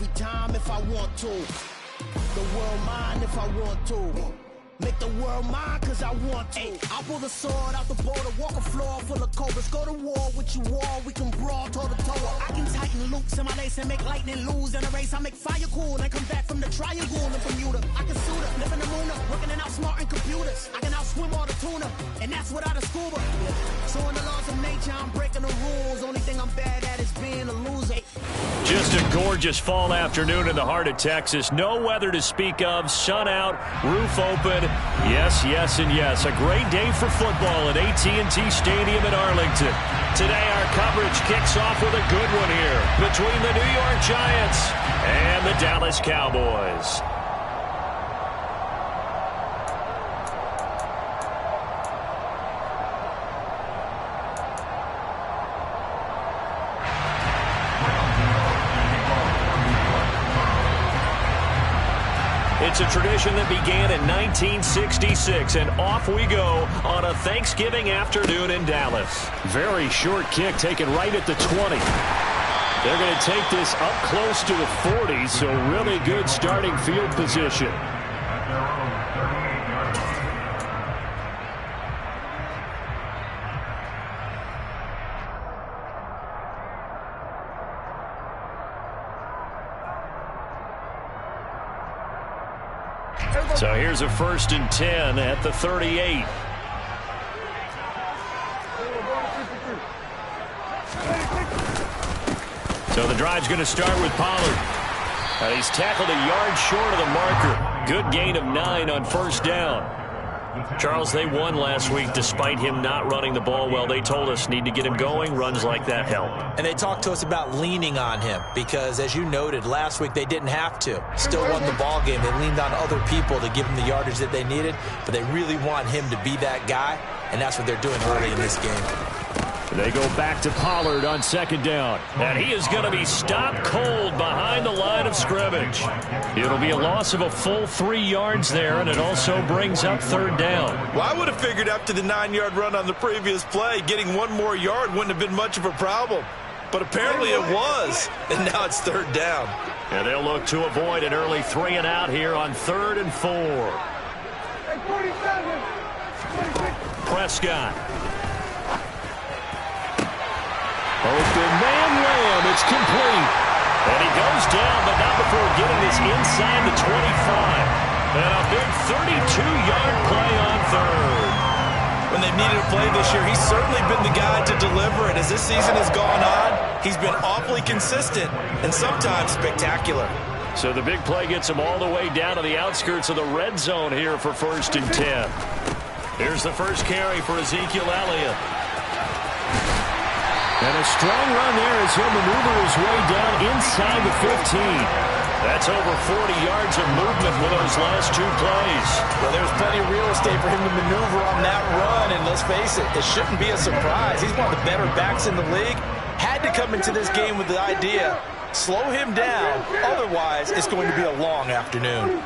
every time if I want to. The world mine if I want to. Make the world mine cause I want to. Ay, I'll pull the sword out the border, walk a floor full of cobras. Go to war with you all, we can brawl toe to toe. I can tighten loops in my lace and make lightning lose in a race. I make fire cool and come back from the triangle in Bermuda. I can suit up, live in the moon up, working and outsmarting computers. I can outswim all the tuna, and that's without a scuba. So in the laws of nature, I'm breaking the rules. Only thing I'm bad at is being a loser. Just a gorgeous fall afternoon in the heart of Texas. No weather to speak of, sun out, roof open. Yes, yes, and yes. A great day for football at AT&T Stadium in Arlington. Today our coverage kicks off with a good one here between the New York Giants and the Dallas Cowboys. It's a tradition that began in 1966, and off we go on a Thanksgiving afternoon in Dallas. Very short kick taken right at the 20. They're going to take this up close to the 40, so really good starting field position. So here's a 1st and 10 at the 38. So the drive's going to start with Pollard. And he's tackled a yard short of the marker. Good gain of 9 on 1st down. Charles, they won last week despite him not running the ball well. They told us need to get him going. Runs like that help. And they talked to us about leaning on him because, as you noted, last week they didn't have to. Still won the ball game. They leaned on other people to give him the yardage that they needed, but they really want him to be that guy, and that's what they're doing early in this game. They go back to Pollard on 2nd down. And he is going to be stopped cold behind the line of scrimmage. It'll be a loss of a full 3 yards there, and it also brings up 3rd down. Well, I would have figured after the 9-yard run on the previous play, getting 1 more yard wouldn't have been much of a problem. But apparently it was, and now it's 3rd down. And they'll look to avoid an early 3 and out here on 3rd and 4. Prescott. Open man Lamb, it's complete. And he goes down, but not before getting this inside the 25. And a big 32-yard play on 3rd. When they've needed a play this year, he's certainly been the guy to deliver it. As this season has gone on, he's been awfully consistent and sometimes spectacular. So the big play gets him all the way down to the outskirts of the red zone here for 1st and 10. Here's the first carry for Ezekiel Elliott. And a strong run there as he'll maneuver his way down inside the 15. That's over 40 yards of movement with those last 2 plays. Well, there's plenty of real estate for him to maneuver on that run, and let's face it, it shouldn't be a surprise. He's one of the better backs in the league. Had to come into this game with the idea, slow him down, otherwise it's going to be a long afternoon.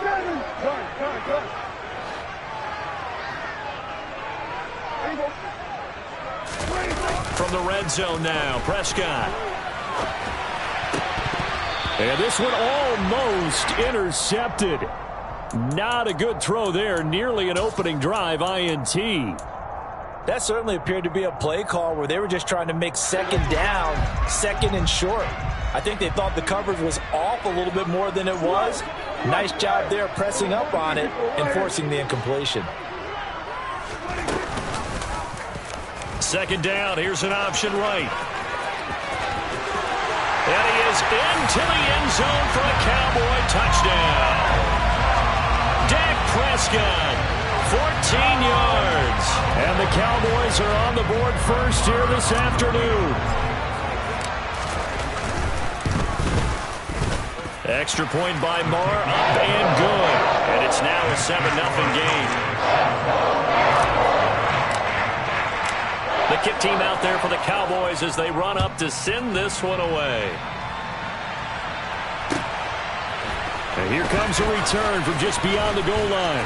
From the red zone now, Prescott. And this one almost intercepted. Not a good throw there. Nearly an opening drive INT. That certainly appeared to be a play call where they were just trying to make 2nd down, 2nd and short. I think they thought the coverage was off a little bit more than it was. Nice job there pressing up on it and forcing the incompletion. 2nd down, here's an option right. And he is into the end zone for a Cowboy touchdown. Dak Prescott, 14 yards. And the Cowboys are on the board first here this afternoon. Extra point by Marr, up and good. And it's now a 7-0 game. The kick team out there for the Cowboys as they run up to send this one away. And here comes a return from just beyond the goal line.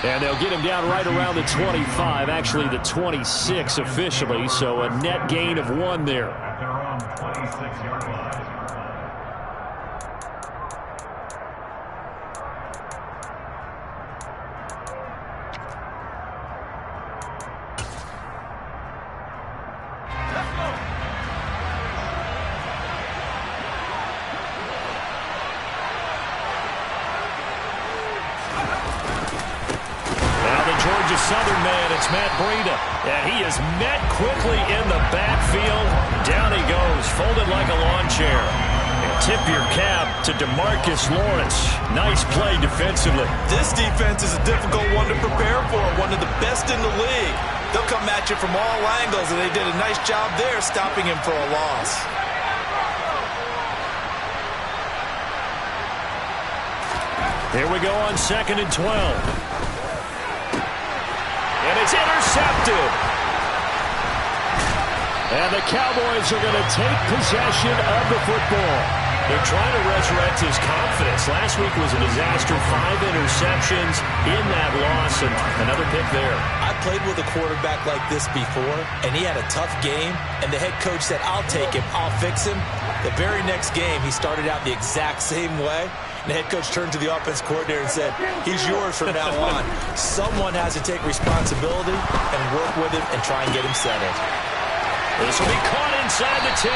And they'll get him down right around the 25, actually the 26 officially, so a net gain of 1 there. Southern man. It's Matt Breida. And he is met quickly in the backfield. Down he goes, folded like a lawn chair. And tip your cap to DeMarcus Lawrence. Nice play defensively. This defense is a difficult one to prepare for, one of the best in the league. They'll come at you from all angles, and they did a nice job there stopping him for a loss. Here we go on 2nd and 12. And it's intercepted. And the Cowboys are going to take possession of the football. They're trying to resurrect his confidence. Last week was a disaster. 5 interceptions in that loss, and another pick there. I played with a quarterback like this before, and he had a tough game, and the head coach said, I'll take him, I'll fix him. The very next game, he started out the exact same way. And the head coach turned to the offense coordinator and said, he's yours from now on. Someone has to take responsibility and work with him and try and get him settled. This will be caught inside the 10.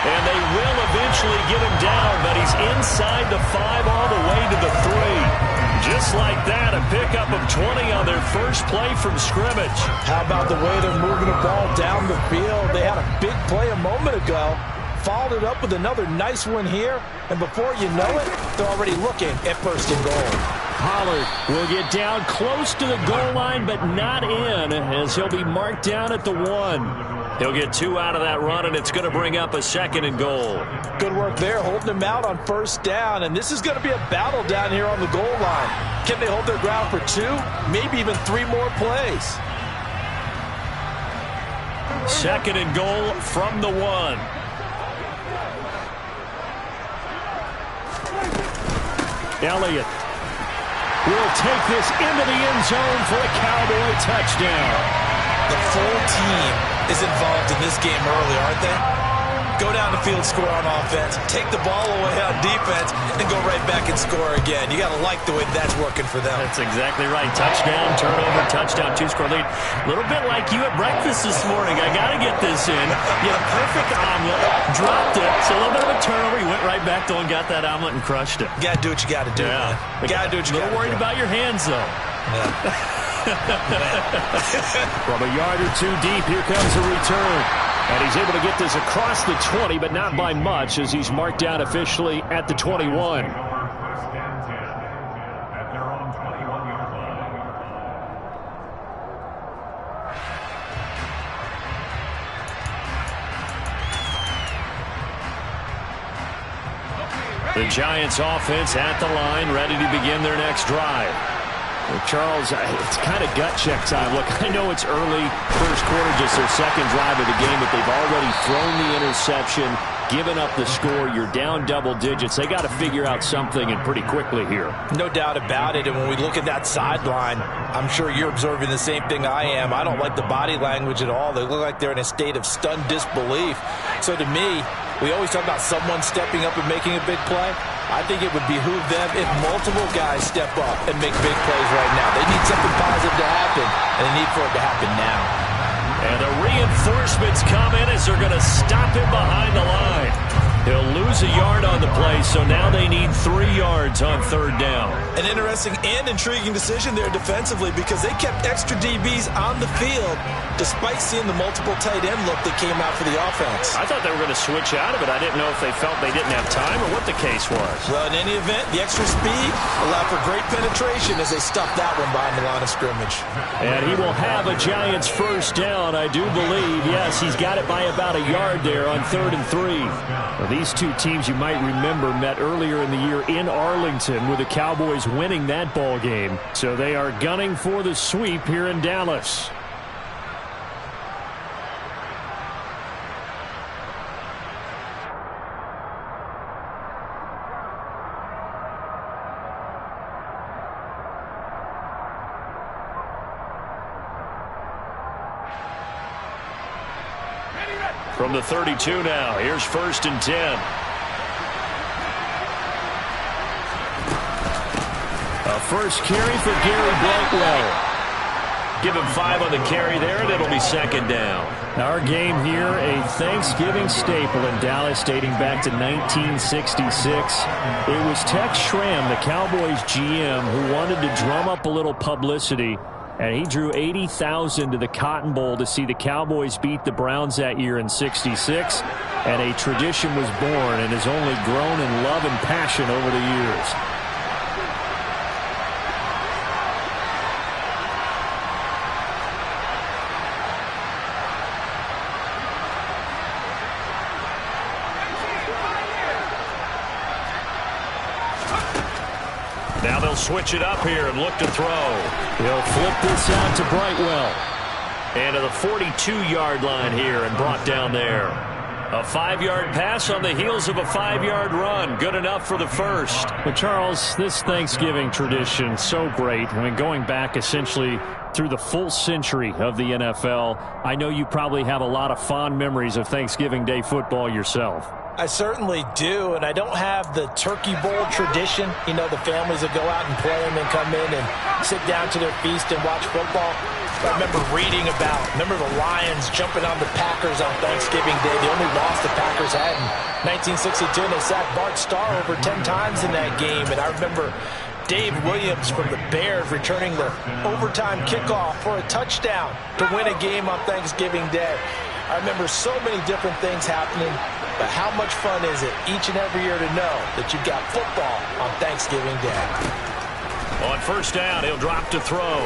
And they will eventually get him down, but he's inside the 5 all the way to the 3. Just like that, a pickup of 20 on their first play from scrimmage. How about the way they're moving the ball down the field? They had a big play a moment ago. Followed it up with another nice one here. And before you know it, they're already looking at 1st and goal. Pollard will get down close to the goal line, but not in, as he'll be marked down at the 1. He'll get 2 out of that run, and it's going to bring up a 2nd and goal. Good work there, holding him out on 1st down. And this is going to be a battle down here on the goal line. Can they hold their ground for 2, maybe even 3 more plays? 2nd and goal from the 1. Elliott will take this into the end zone for a Cowboy touchdown. The full team is involved in this game early, aren't they? Go down the field, score on offense, take the ball away on defense, and go right back and score again. You got to like the way that's working for them. That's exactly right. Touchdown, turnover, touchdown, 2-score lead. A little bit like you at breakfast this morning. I got to get this in. You had a perfect omelet, dropped it. So a little bit of a turnover. You went right back though and got that omelet and crushed it. You got to do what you got to do, man. You got to do what you got to do. A little worried about your hands, though. Yeah. From a yard or 2 deep, here comes a return. And he's able to get this across the 20, but not by much, as he's marked down officially at the 21. The Giants offense at the line, ready to begin their next drive. Charles, it's kind of gut check time. Look, I know it's early, first quarter, just their 2nd drive of the game, but they've already thrown the interception, given up the score. You're down double digits. They got to figure out something, and pretty quickly here. No doubt about it. And when we look at that sideline, I'm sure you're observing the same thing I am. I don't like the body language at all. They look like they're in a state of stunned disbelief. So to me, we always talk about someone stepping up and making a big play. I think it would behoove them if multiple guys step up and make big plays right now. They need something positive to happen, and they need for it to happen now. And the reinforcements come in as they're going to stop him behind the line. He'll lose a yard on the play, so now they need 3 yards on 3rd down. An interesting and intriguing decision there defensively, because they kept extra DBs on the field despite seeing the multiple tight end look that came out for the offense. I thought they were going to switch out of it. I didn't know if they felt they didn't have time or what the case was. Well, in any event, the extra speed allowed for great penetration as they stuffed that one behind the line of scrimmage. And he will have a Giants 1st down, I do believe. Yes, he's got it by about a yard there on 3rd and 3. Well, these 2 teams, you might remember, met earlier in the year in Arlington, with the Cowboys winning that ball game. So they are gunning for the sweep here in Dallas. From the 32 now, here's 1st and 10. A first carry for Gary Blakewell. Give him 5 on the carry there, and it'll be 2nd down. Our game here, a Thanksgiving staple in Dallas dating back to 1966. It was Tex Schramm, the Cowboys GM, who wanted to drum up a little publicity And he drew 80,000 to the Cotton Bowl to see the Cowboys beat the Browns that year in '66. And a tradition was born and has only grown in love and passion over the years. Now they'll switch it up here and look to throw. He'll flip this out to Brightwell. And to the 42-yard line here and brought down there. A 5-yard pass on the heels of a 5-yard run. Good enough for the first. But Charles, this Thanksgiving tradition, so great. I mean, going back essentially through the full century of the NFL, I know you probably have a lot of fond memories of Thanksgiving Day football yourself. I certainly do, and I don't have the Turkey Bowl tradition. You know, the families that go out and play and then come in and sit down to their feast and watch football. I remember reading about, the Lions jumping on the Packers on Thanksgiving Day. The only loss the Packers had in 1962, and they sacked Bart Starr over 10 times in that game. And I remember Dave Williams from the Bears returning the overtime kickoff for a touchdown to win a game on Thanksgiving Day. I remember so many different things happening, but how much fun is it each and every year to know that you've got football on Thanksgiving Day? On first down, he'll drop to throw.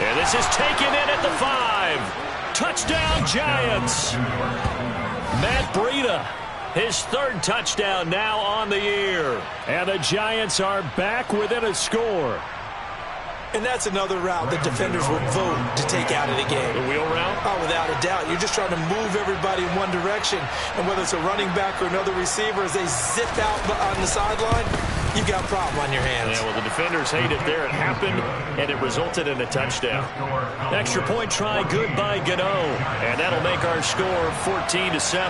And this is taken in at the 5. Touchdown, Giants. Matt Breida, his third touchdown now on the year. And the Giants are back within a score. And that's another route that defenders would vote to take out of the game. The wheel route? Oh, without a doubt. You're just trying to move everybody in one direction. And whether it's a running back or another receiver, as they zip out on the sideline, you've got a problem on your hands. Yeah, well, the defenders hate it there. It happened, and it resulted in a touchdown. Extra point try, good by Gano. And that'll make our score 14-7.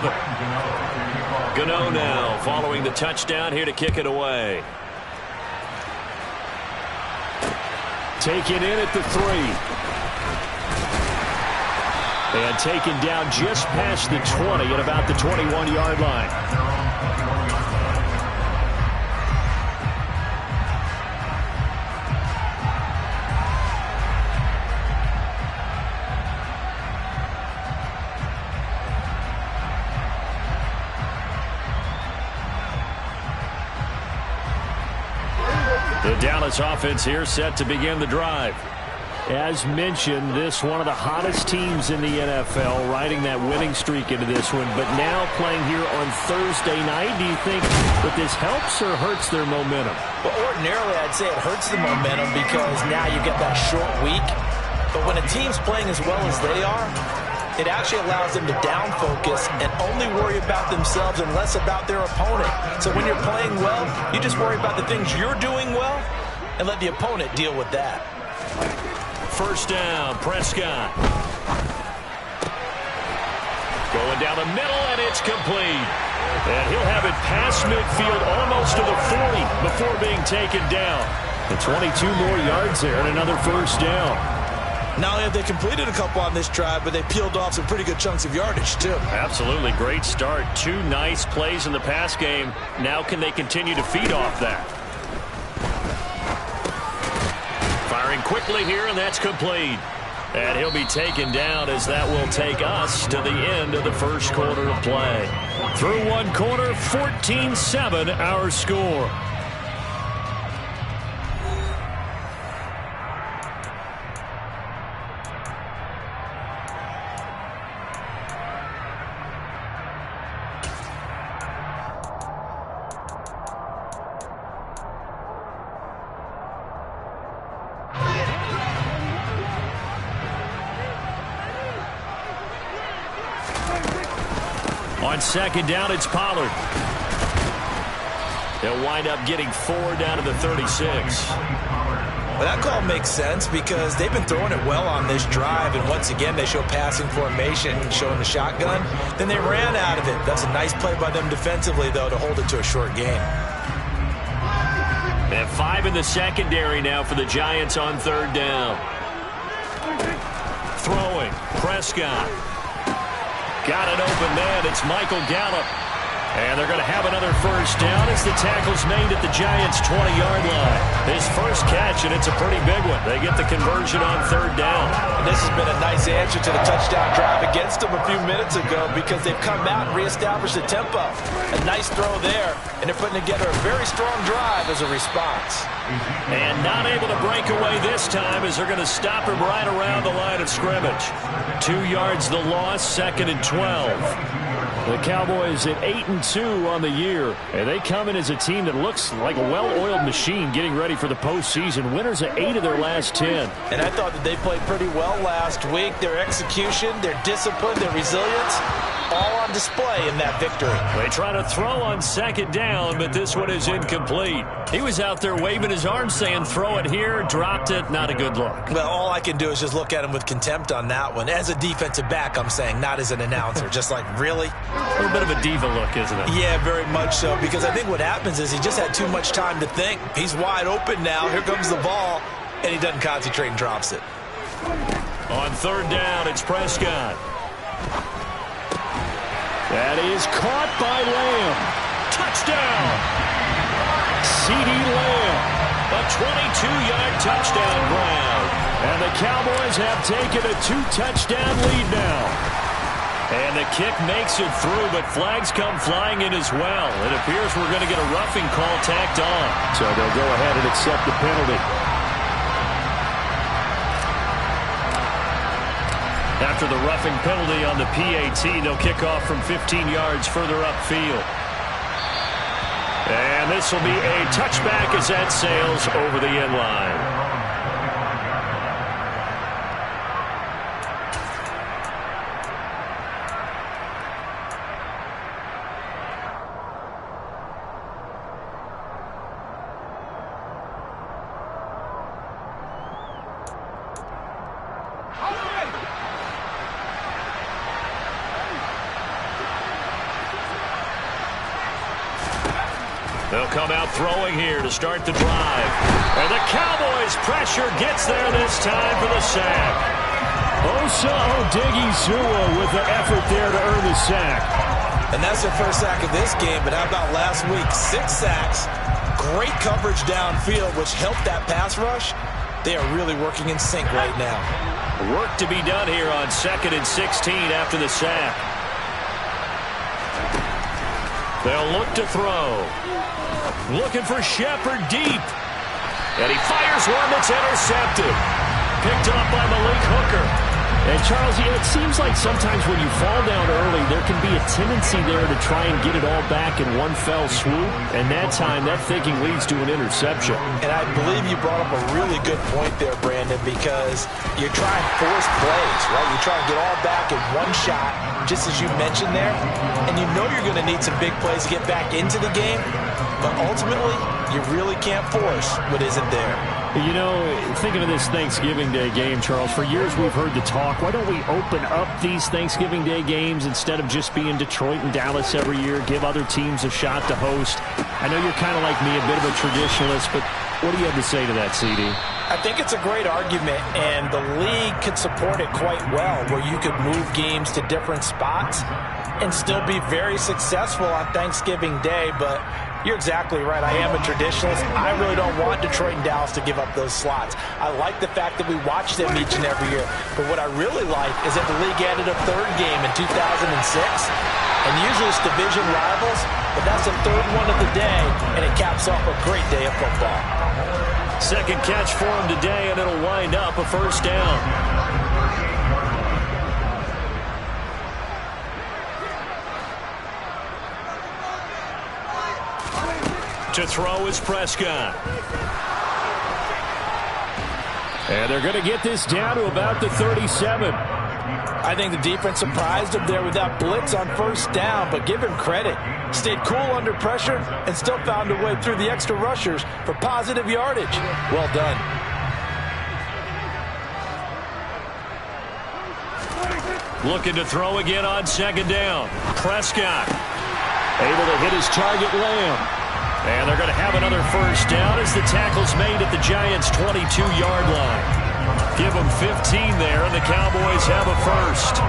Gano now following the touchdown here to kick it away. Taken in at the 3. And taken down just past the 20 at about the 21-yard line. The Dallas offense here set to begin the drive. As mentioned, this one of the hottest teams in the NFL, riding that winning streak into this one, but now playing here on Thursday night. Do you think that this helps or hurts their momentum? Well, ordinarily, I'd say it hurts the momentum because now you get that short week. But when a team's playing as well as they are, it actually allows them to down focus and only worry about themselves and less about their opponent. So when you're playing well, you just worry about the things you're doing well and let the opponent deal with that. First down, Prescott. Going down the middle, and it's complete. And he'll have it past midfield almost to the 40 before being taken down. And 22 more yards there and another first down. Not only have they completed a couple on this drive, but they peeled off some pretty good chunks of yardage, too. Absolutely. Great start. 2 nice plays in the pass game. Now can they continue to feed off that? Firing quickly here, and that's complete. And he'll be taken down as that will take us to the end of the first quarter of play. Through one quarter, 14-7 our score. On second down, it's Pollard. They'll wind up getting 4 down to the 36. Well, that call makes sense because they've been throwing it well on this drive, and once again they show passing formation, showing the shotgun. Then they ran out of it. That's a nice play by them defensively, though, to hold it to a short game. They have 5 in the secondary now for the Giants on third down. Throwing, Prescott. Got an open man. It's Michael Gallup. And they're going to have another first down as the tackle's made at the Giants' 20-yard line. His first catch, and it's a pretty big one. They get the conversion on third down. And this has been a nice answer to the touchdown drive against them a few minutes ago because they've come out and reestablished the tempo. A nice throw there, and they're putting together a very strong drive as a response. And not able to break away this time as they're going to stop him right around the line of scrimmage. 2 yards the loss, 2nd and 12. The Cowboys at 8-2 on the year, and they come in as a team that looks like a well-oiled machine getting ready for the postseason. Winners of 8 of their last 10. And I thought that they played pretty well last week. Their execution, their discipline, their resilience, all on display in that victory. They try to throw on 2nd down, but this one is incomplete. He was out there waving his arms saying, throw it here, dropped it, not a good look. Well, all I can do is just look at him with contempt on that one. As a defensive back, I'm saying, not as an announcer. Just like, really? A little bit of a diva look, isn't it? Yeah, very much so, because I think what happens is he just had too much time to think. He's wide open now. Here comes the ball, and he doesn't concentrate and drops it. On 3rd down, it's Prescott. That is caught by Lamb. Touchdown! CeeDee Lamb. A 22-yard touchdown grab. And the Cowboys have taken a 2-touchdown lead now. And the kick makes it through, but flags come flying in as well. It appears we're going to get a roughing call tacked on. So they'll go ahead and accept the penalty. After the roughing penalty on the PAT, they'll kick off from 15 yards further upfield. And this will be a touchback as that sails over the end line. They'll come out throwing here to start the drive. And the Cowboys' pressure gets there this time for the sack. Osa Odighizuwa with the effort there to earn the sack. And that's their first sack of this game, but how about last week? 6 sacks, great coverage downfield, which helped that pass rush. They are really working in sync right now. Work to be done here on 2nd and 16 after the sack. They'll look to throw. Looking for Shepard deep. And he fires one that's intercepted. Picked up by Malik Hooker. And, Charles, it seems like sometimes when you fall down early, there can be a tendency there to try and get it all back in one fell swoop. And that time, that thinking leads to an interception. And I believe you brought up a really good point there, Brandon, because you're trying to force plays, right? You try and get all back in one shot, just as you mentioned there. And you know you're going to need some big plays to get back into the game. But ultimately, you really can't force what isn't there. You know, thinking of this Thanksgiving Day game, Charles, for years we've heard the talk, why don't we open up these Thanksgiving Day games instead of just being Detroit and Dallas every year, give other teams a shot to host? I know you're kind of like me, a bit of a traditionalist, but what do you have to say to that, CD? I think it's a great argument, and the league could support it quite well, where you could move games to different spots and still be very successful on Thanksgiving Day, but you're exactly right. I am a traditionalist. I really don't want Detroit and Dallas to give up those slots. I like the fact that we watch them each and every year. But what I really like is that the league added a 3rd game in 2006. And usually it's division rivals, but that's the 3rd one of the day, and it caps off a great day of football. 2nd catch for him today, and it'll wind up a first down. To throw is Prescott. And they're going to get this down to about the 37. I think the defense surprised him there with that blitz on 1st down, but give him credit. Stayed cool under pressure and still found a way through the extra rushers for positive yardage. Well done. Looking to throw again on 2nd down. Prescott able to hit his target, Lamb. And they're going to have another first down as the tackle's made at the Giants' 22-yard line. Give them 15 there, and the Cowboys have a first.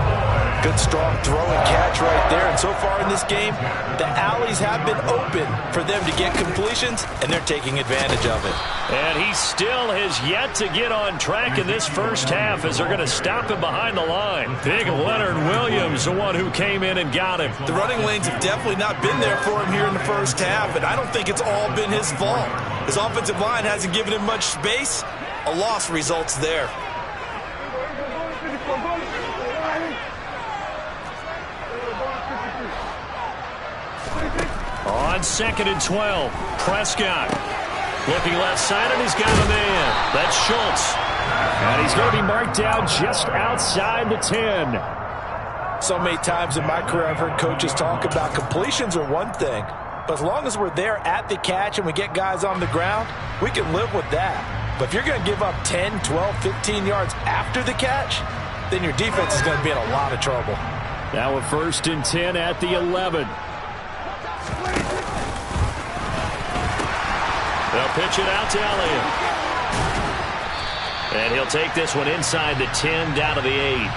Good, strong throw and catch right there. And so far in this game, the alleys have been open for them to get completions, and they're taking advantage of it. And he still has yet to get on track in this first half as they're going to stop him behind the line. Big Leonard Williams, the one who came in and got him. The running lanes have definitely not been there for him here in the first half, and I don't think it's all been his fault. His offensive line hasn't given him much space. A loss results there. On 2nd and 12, Prescott looking left side, and he's got a man. That's Schultz. And he's going to be marked down just outside the 10. So many times in my career I've heard coaches talk about completions are one thing, but as long as we're there at the catch and we get guys on the ground, we can live with that. But if you're going to give up 10, 12, 15 yards after the catch, then your defense is going to be in a lot of trouble. Now a 1st and 10 at the 11. They'll pitch it out to Elliott. And he'll take this one inside the 10 down to the 8.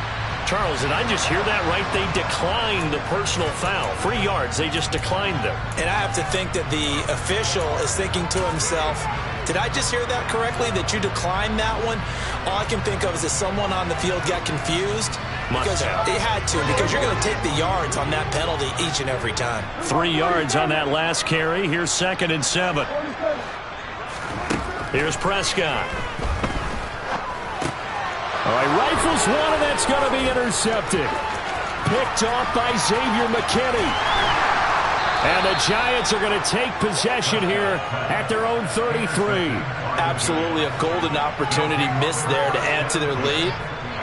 Charles, did I just hear that right? They declined the personal foul. 3 yards, they just declined them. And I have to think that the official is thinking to himself, did I just hear that correctly, that you declined that one? All I can think of is that someone on the field got confused. Because it had to, because you're going to take the yards on that penalty each and every time. 3 yards on that last carry. Here's 2nd and 7. Here's Prescott. All right, rifles one, and that's going to be intercepted. Picked off by Xavier McKinney. And the Giants are going to take possession here at their own 33. Absolutely a golden opportunity missed there to add to their lead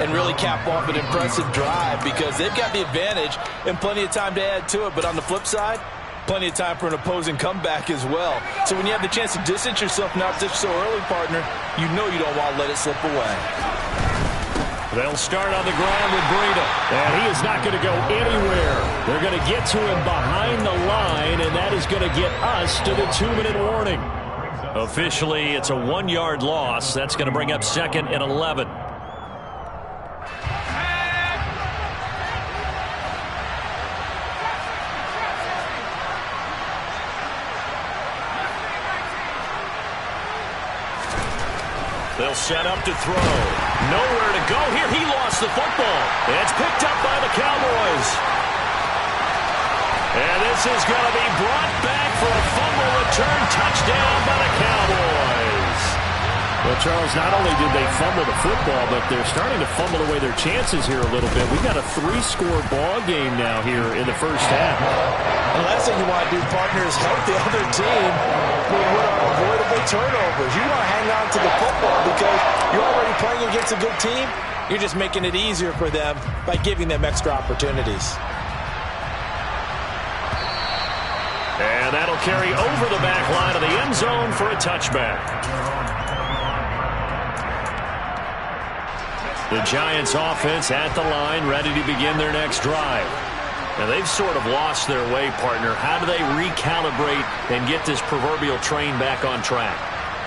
and really cap off an impressive drive, because they've got the advantage and plenty of time to add to it. But on the flip side, plenty of time for an opposing comeback as well. So when you have the chance to distance yourself not just so early, partner, you know you don't want to let it slip away. They'll start on the ground with Breida. And he is not going to go anywhere. They're going to get to him behind the line, and that is going to get us to the 2-minute warning. Officially, it's a 1-yard loss. That's going to bring up 2nd and 11. They'll set up to throw. Nowhere to go here. He lost the football. It's picked up by the Cowboys. And this is going to be brought back for a fumble return touchdown by the Cowboys. Well, Charles, not only did they fumble the football, but they're starting to fumble away their chances here a little bit. We've got a 3-score ball game now here in the first half. The last thing you want to do, partner, is help the other team with what are avoidable turnovers. You want to hang on to the football because you're already playing against a good team. You're just making it easier for them by giving them extra opportunities. And that'll carry over the back line of the end zone for a touchback. The Giants offense at the line, ready to begin their next drive. Now, they've sort of lost their way, partner. How do they recalibrate and get this proverbial train back on track?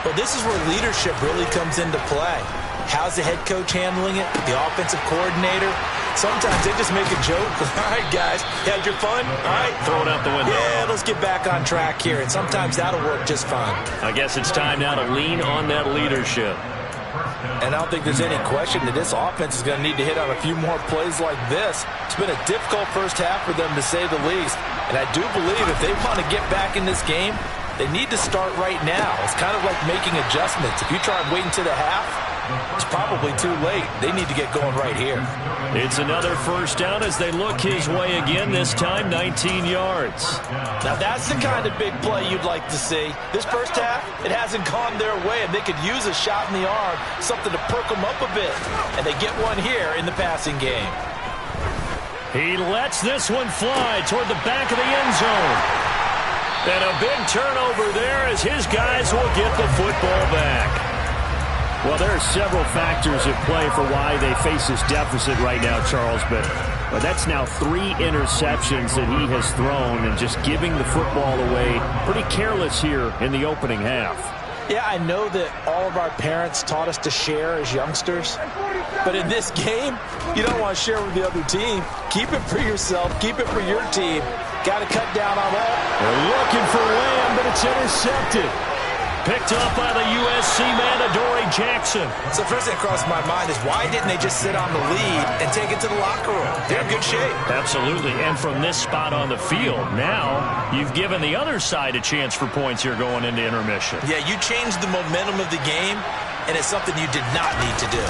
Well, this is where leadership really comes into play. How's the head coach handling it? The offensive coordinator? Sometimes they just make a joke. All right, guys, you had your fun? All right. Throw it out the window. Yeah, let's get back on track here. And sometimes that'll work just fine. I guess it's time now to lean on that leadership. And I don't think there's any question that this offense is going to need to hit on a few more plays like this. It's been a difficult first half for them, to say the least. And I do believe if they want to get back in this game, they need to start right now. It's kind of like making adjustments. If you try and wait until the half, it's probably too late. They need to get going right here. It's another first down as they look his way again, this time 19 yards. Now that's the kind of big play you'd like to see. This first half, it hasn't gone their way, and they could use a shot in the arm, something to perk them up a bit. And they get one here in the passing game. He lets this one fly toward the back of the end zone. And a big turnover there as his guys will get the football back. Well, there are several factors at play for why they face this deficit right now, Charles, but that's now 3 interceptions that he has thrown and just giving the football away. Pretty careless here in the opening half. Yeah, I know that all of our parents taught us to share as youngsters, but in this game, you don't want to share with the other team. Keep it for yourself. Keep it for your team. Got to cut down on all. They're looking for Lamb, but it's intercepted. Picked up by the USC man, Adoree Jackson. So first thing that crossed my mind is why didn't they just sit on the lead and take it to the locker room? They're in good shape. Absolutely. And from this spot on the field, now you've given the other side a chance for points here going into intermission. Yeah, you changed the momentum of the game, and it's something you did not need to do.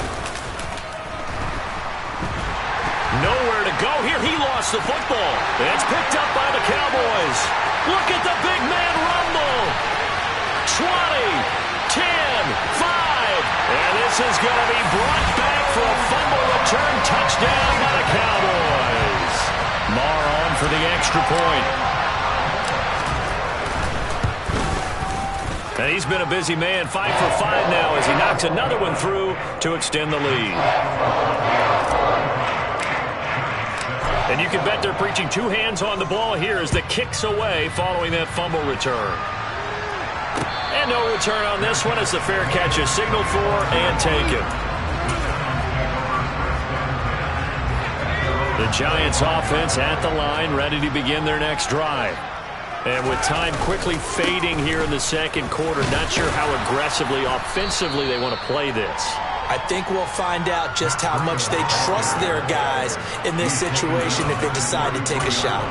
Nowhere to go here. He lost the football. It's picked up by the Cowboys. Look at the big man rumble. 20, 10, 5. And this is going to be brought back for a fumble return touchdown by the Cowboys. Marr on for the extra point. And he's been a busy man, 5 for 5 now as he knocks another one through to extend the lead. And you can bet they're preaching two hands on the ball here as the kick's away following that fumble return. And no return on this one as the fair catch is signaled for and taken. The Giants offense at the line, ready to begin their next drive. And with time quickly fading here in the second quarter, not sure how aggressively, offensively they want to play this. I think we'll find out just how much they trust their guys in this situation if they decide to take a shot.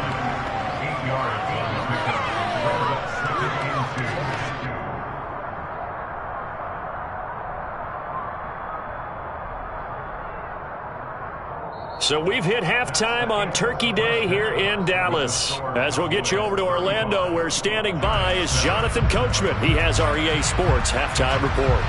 So we've hit halftime on Turkey Day here in Dallas. As we'll get you over to Orlando, where standing by is Jonathan Coachman. He has our EA Sports halftime report.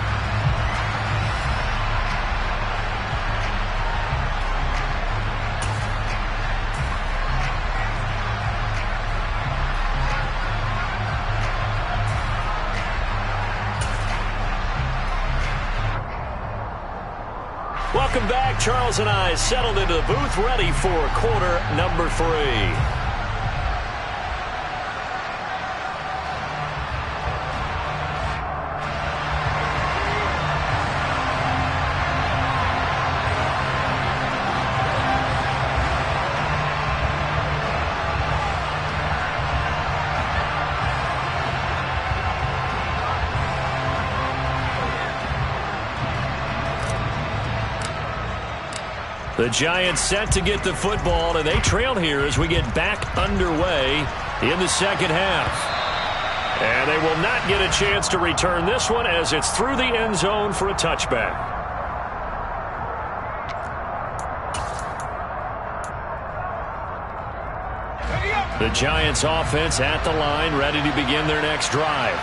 Welcome back. Charles and I settled into the booth, ready for quarter number 3. The Giants set to get the football, and they trail here as we get back underway in the second half. And they will not get a chance to return this one as it's through the end zone for a touchback. The Giants offense at the line, ready to begin their next drive.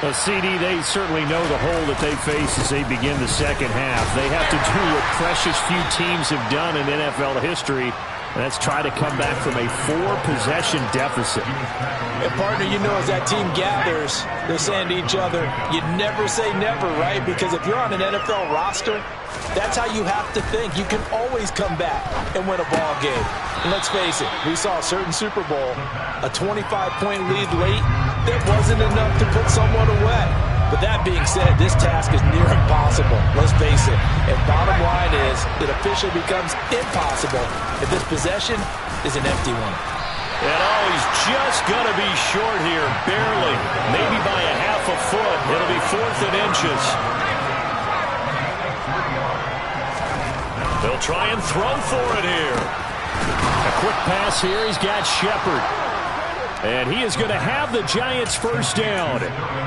Well, CD, they certainly know the hole that they face as they begin the second half. They have to do what precious few teams have done in NFL history, and that's try to come back from a 4-possession deficit. And partner, you know, as that team gathers, they're saying to each other, you never say never, right? Because if you're on an NFL roster, that's how you have to think. You can always come back and win a ball game. And let's face it, we saw a certain Super Bowl, a 25-point lead late, that wasn't enough to put someone away. But that being said, this task is near impossible. Let's face it. And bottom line is, it officially becomes impossible if this possession is an empty one. And oh, he's just going to be short here, barely. Maybe by a half a foot. It'll be 4th and inches. They'll try and throw for it here. A quick pass here. He's got Shepard. And he is going to have the Giants first down.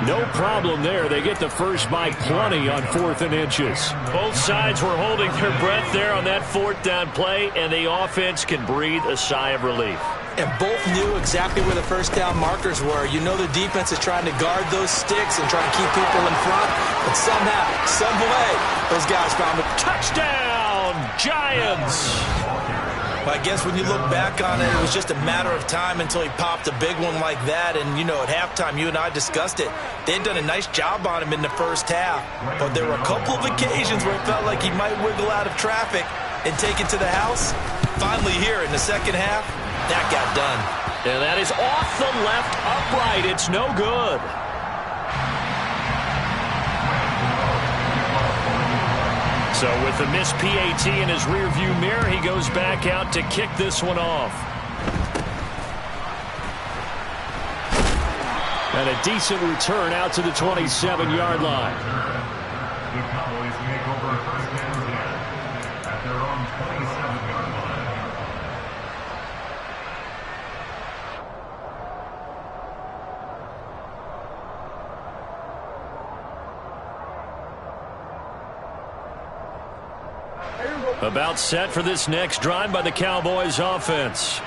No problem there. They get the first by plenty on 4th and inches. Both sides were holding their breath there on that 4th down play, and the offense can breathe a sigh of relief. And both knew exactly where the first down markers were. You know the defense is trying to guard those sticks and try to keep people in front. But somehow, some way, those guys found a touchdown, Giants. I guess when you look back on it, it was just a matter of time until he popped a big one like that. And, you know, at halftime, you and I discussed it. They'd done a nice job on him in the first half. But there were a couple of occasions where it felt like he might wiggle out of traffic and take it to the house. Finally here in the second half, that got done. And that is off the left upright. It's no good. So with the missed PAT in his rearview mirror, he goes back out to kick this one off. And a decent return out to the 27-yard line. The Cowboys make over first and 10 at their own 27-yard line. About set for this next drive by the Cowboys offense.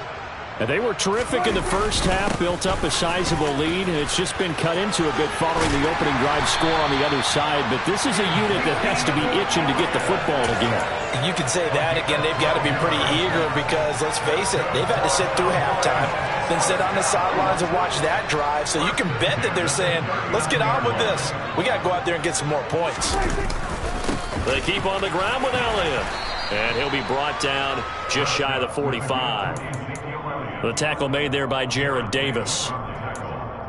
And they were terrific in the first half, built up a sizable lead, and it's just been cut into a bit following the opening drive score on the other side. But this is a unit that has to be itching to get the football again. You can say that again. They've got to be pretty eager because, let's face it, they've had to sit through halftime, then sit on the sidelines and watch that drive. So you can bet that they're saying, let's get on with this. We got to go out there and get some more points. They keep on the ground with Elliott. And he'll be brought down just shy of the 45. The tackle made there by Jared Davis.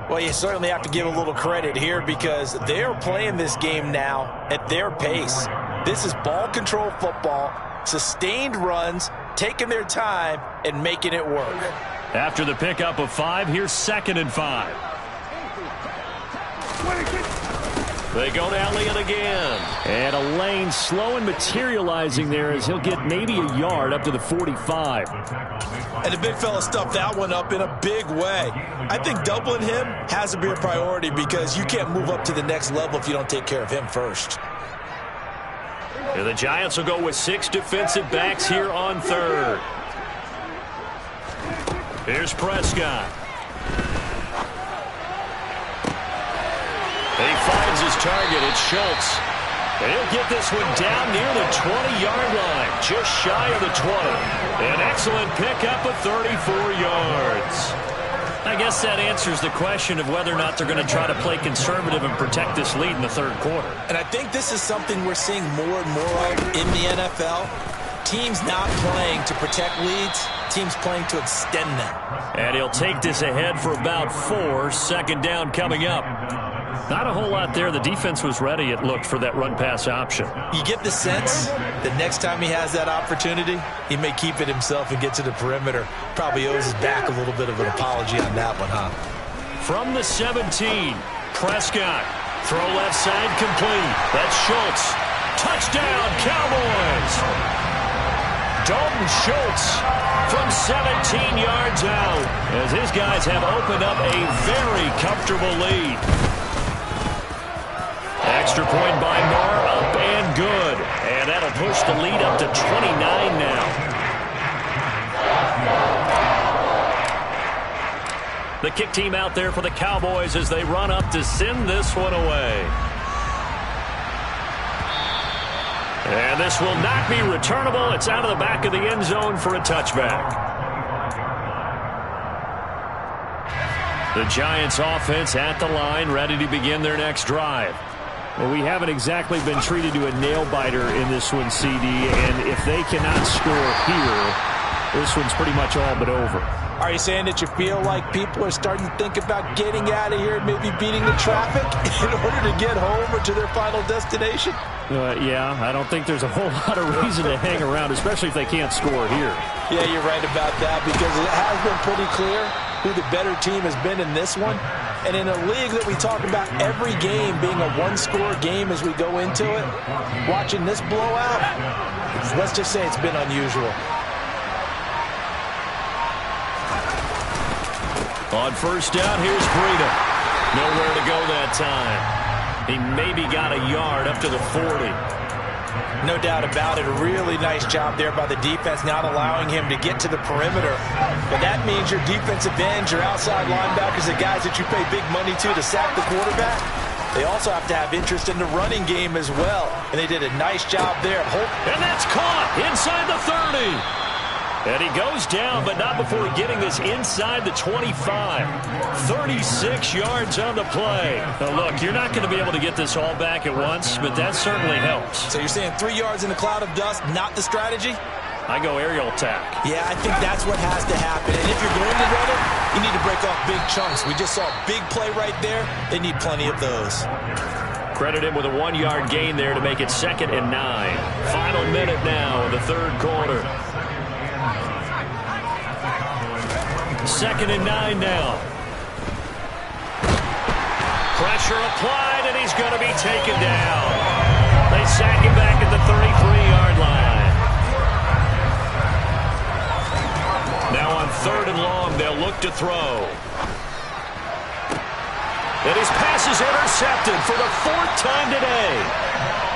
Well, you certainly have to give a little credit here because they are playing this game now at their pace. This is ball control football, sustained runs, taking their time, and making it work. After the pickup of 5, here's 2nd and 5. They go to Elliott again. And a lane slow and materializing there as he'll get maybe a yard up to the 45. And the big fella stuffed that one up in a big way. I think doubling him has to be a priority because you can't move up to the next level if you don't take care of him first. And the Giants will go with 6 defensive backs here on 3rd. Here's Prescott. He finds his target. It's Schultz. And he'll get this one down near the 20-yard line, just shy of the 20. An excellent pickup of 34 yards. I guess that answers the question of whether or not they're going to try to play conservative and protect this lead in the 3rd quarter. And I think this is something we're seeing more and more of in the NFL. Teams not playing to protect leads, teams playing to extend them. And he'll take this ahead for about 4. 2nd down coming up. Not a whole lot there. The defense was ready, it looked, for that run-pass option. You get the sense that next time he has that opportunity, he may keep it himself and get to the perimeter. Probably owes his back a little bit of an apology on that one, huh? From the 17, Prescott. Throw left side complete. That's Schultz. Touchdown, Cowboys! Dalton Schultz from 17 yards out as his guys have opened up a very comfortable lead. Extra point by Marr, up and good. And that'll push the lead up to 29 now. The kick team out there for the Cowboys as they run up to send this one away. And this will not be returnable. It's out of the back of the end zone for a touchback. The Giants offense at the line, ready to begin their next drive. Well, we haven't exactly been treated to a nail-biter in this one, CD, and if they cannot score here, this one's pretty much all but over. Are you saying that you feel like people are starting to think about getting out of here, maybe beating the traffic in order to get home or to their final destination? Yeah, I don't think there's a whole lot of reason to hang around, especially if they can't score here. Yeah, you're right about that because it has been pretty clear who the better team has been in this one. And in a league that we talk about every game being a one-score game as we go into it, watching this blowout, let's just say it's been unusual. On 1st down, here's Breida. Nowhere to go that time. He maybe got a yard up to the 40. No doubt about it. A really nice job there by the defense, not allowing him to get to the perimeter. But that means your defensive ends, your outside linebackers, the guys that you pay big money to sack the quarterback, they also have to have interest in the running game as well. And they did a nice job there. And that's caught inside the 30. And he goes down, but not before getting this inside the 25. 36 yards on the play. Now, look, you're not going to be able to get this all back at once, but that certainly helps. So you're saying 3 yards in a cloud of dust, not the strategy? I go aerial attack. Yeah, I think that's what has to happen. And if you're going to run it, you need to break off big chunks. We just saw a big play right there. They need plenty of those. Credit him with a 1-yard gain there to make it 2nd and 9. Final minute now in the third quarter. 2nd and 9 now. Pressure applied, and he's going to be taken down. They sack him back at the 33-yard line. Now on 3rd and long, they'll look to throw. And his pass is intercepted for the 4th time today.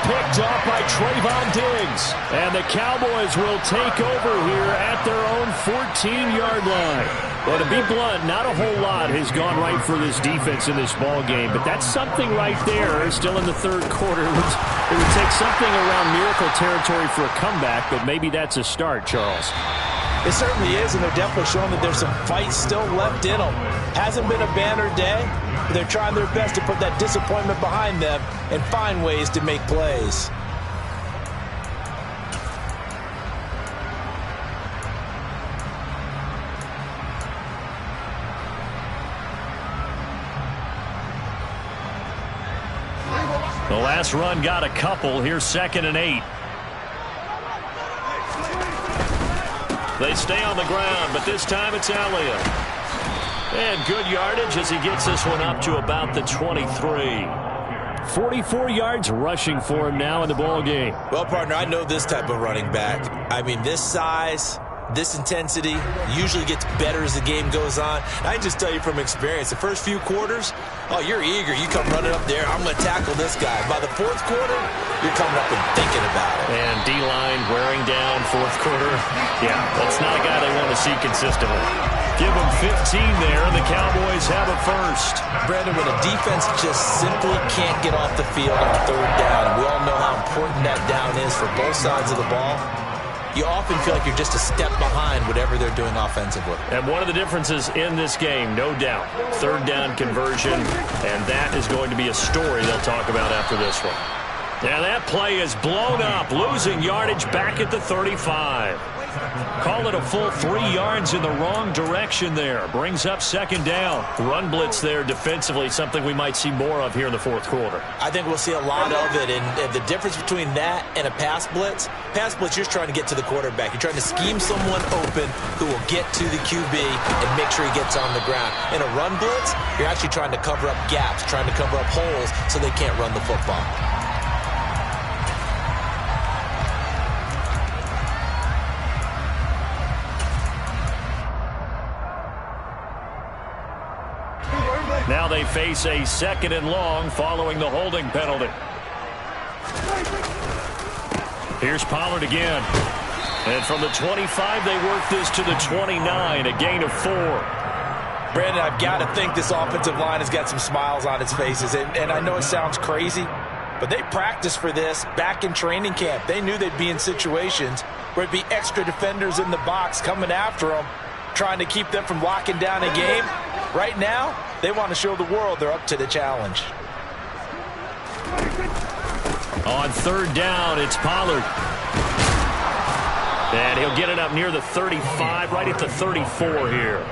Picked off by Trayvon Diggs. And the Cowboys will take over here at their own 14-yard line. Well, to be blunt, not a whole lot has gone right for this defense in this ball game, but that's something right there. Still in the third quarter. It would take something around miracle territory for a comeback, but maybe that's a start, Charles. It certainly is, and they're definitely showing that there's some fight still left in them. Hasn't been a banner day, but they're trying their best to put that disappointment behind them and find ways to make plays. The last run got a couple. Here's 2nd and 8. They stay on the ground, but this time it's Elliott. And good yardage as he gets this one up to about the 23. 44 yards rushing for him now in the ball game. Well, partner, I know this type of running back. I mean, this size, this intensity usually gets better as the game goes on. I can just tell you from experience, the first few quarters, oh, you're eager. You come running up there, I'm going to tackle this guy. By the 4th quarter, you're coming up and thinking about it. And D-line wearing down 4th quarter. Yeah, that's not a guy they want to see consistently. Give him 15 there, and the Cowboys have a first. Brandon, when a defense just simply can't get off the field on 3rd down, we all know how important that down is for both sides of the ball. You often feel like you're just a step behind whatever they're doing offensively. And one of the differences in this game, no doubt, 3rd down conversion, and that is going to be a story they'll talk about after this one. Now that play is blown up, losing yardage back at the 35. Call it a full 3 yards in the wrong direction there. Brings up 2nd down. Run blitz there defensively, something we might see more of here in the 4th quarter. I think we'll see a lot of it, and the difference between that and a pass blitz, you're just trying to get to the quarterback. You're trying to scheme someone open who will get to the QB and make sure he gets on the ground. In a run blitz, you're actually trying to cover up gaps, trying to cover up holes so they can't run the football. Now they face a 2nd and long following the holding penalty. Here's Pollard again. And from the 25, they work this to the 29, a gain of 4. Brandon, I've got to think this offensive line has got some smiles on its faces. And I know it sounds crazy, but they practiced for this back in training camp. They knew they'd be in situations where it'd be extra defenders in the box coming after them, trying to keep them from locking down a game. Right now, they want to show the world they're up to the challenge. On 3rd down, it's Pollard. And he'll get it up near the 35, right at the 34 here.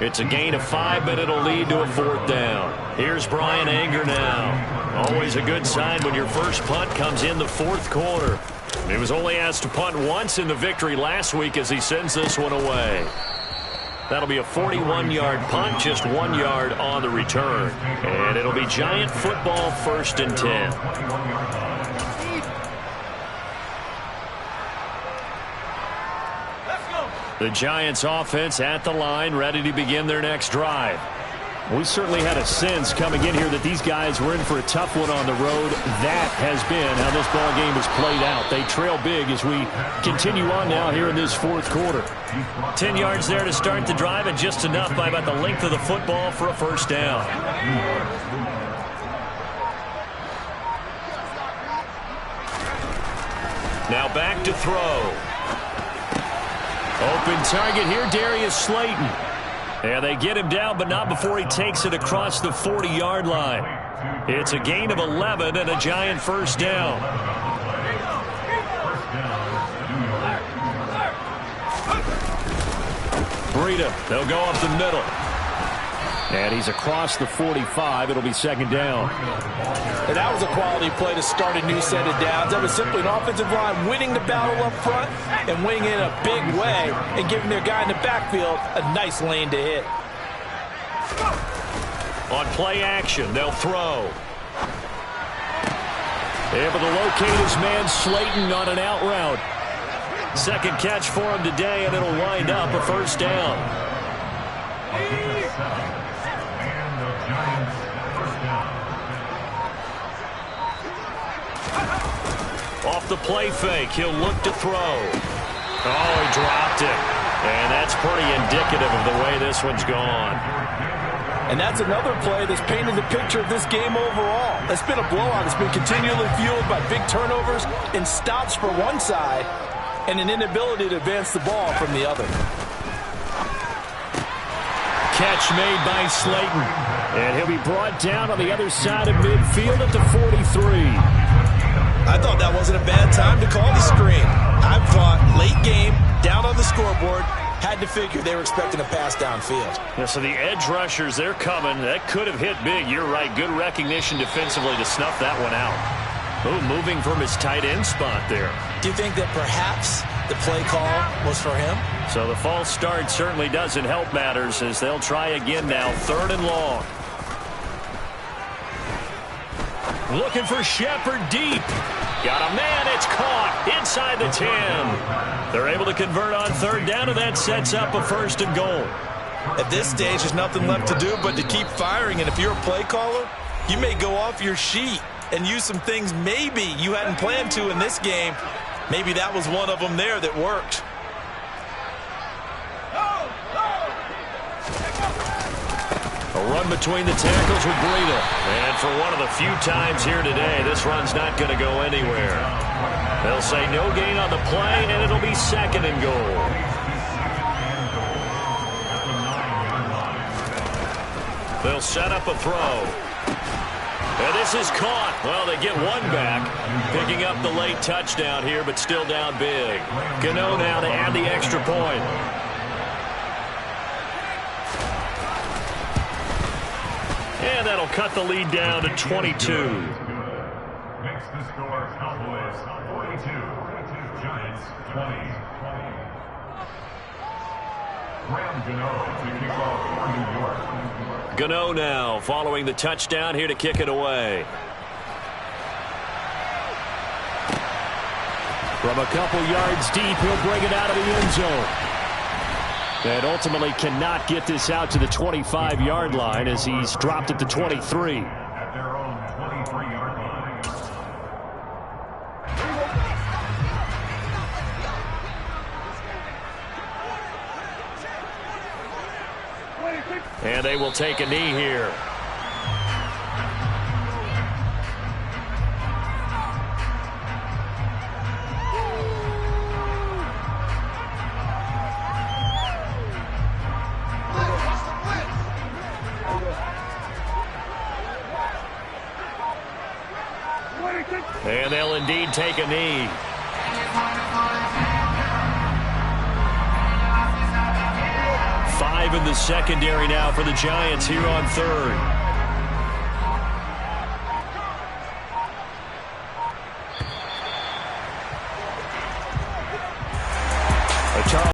It's a gain of 5, but it'll lead to a 4th down. Here's Brian Anger now. Always a good sign when your first punt comes in the 4th quarter. He was only asked to punt once in the victory last week as he sends this one away. That'll be a 41-yard punt, just 1 yard on the return. And it'll be Giant football, 1st and 10. The Giants offense at the line, ready to begin their next drive. We certainly had a sense coming in here that these guys were in for a tough one on the road. That has been how this ball game has played out. They trail big as we continue on now here in this 4th quarter. 10 yards there to start the drive, and just enough by about the length of the football for a 1st down. Now back to throw. Open target here, Darius Slayton. And they get him down, but not before he takes it across the 40-yard line. It's a gain of 11 and a Giant 1st down. Breida, they'll go up the middle. And he's across the 45. It'll be second down. And that was a quality play to start a new set of downs. That was simply an offensive line winning the battle up front and winning it in a big way and giving their guy in the backfield a nice lane to hit. On play action, they'll throw. Able to locate his man Slayton on an out route. Second catch for him today, and it'll wind up a first down. Off the play fake, he'll look to throw. Oh, he dropped it. And that's pretty indicative of the way this one's gone. And that's another play that's painted the picture of this game overall. It's been a blowout. It's been continually fueled by big turnovers and stops for one side and an inability to advance the ball from the other. Catch made by Slayton. And he'll be brought down on the other side of midfield at the 43. I thought that wasn't a bad time to call the screen. I thought late game, down on the scoreboard, had to figure they were expecting a pass downfield. Yeah, so the edge rushers, they're coming. That could have hit big. You're right. Good recognition defensively to snuff that one out. Oh, moving from his tight end spot there. Do you think that perhaps the play call was for him? So the false start certainly doesn't help matters as they'll try again now. Third and long. Looking for Shepard deep. Got a man. It's caught inside the 10. They're able to convert on third down, and that sets up a first and goal. At this stage, there's nothing left to do but to keep firing. And if you're a play caller, you may go off your sheet and use some things maybe you hadn't planned to in this game. Maybe that was one of them there that worked. A run between the tackles with Breida. And for one of the few times here today, this run's not going to go anywhere. They'll say no gain on the play, and it'll be second and goal. They'll set up a throw. And this is caught. Well, they get one back, picking up the late touchdown here, but still down big. Gano now to add the extra point. And that'll cut the lead down to 22. Makes the score Cowboys 42, Giants 20. Graham Gano to kick off for New York. Gano now following the touchdown here to kick it away. From a couple yards deep, he'll bring it out of the end zone. And ultimately cannot get this out to the 25-yard line as he's dropped at the 23. At their own 23-yard line. And they will take a knee here. And they'll indeed take a knee. Five in the secondary now for the Giants here on third.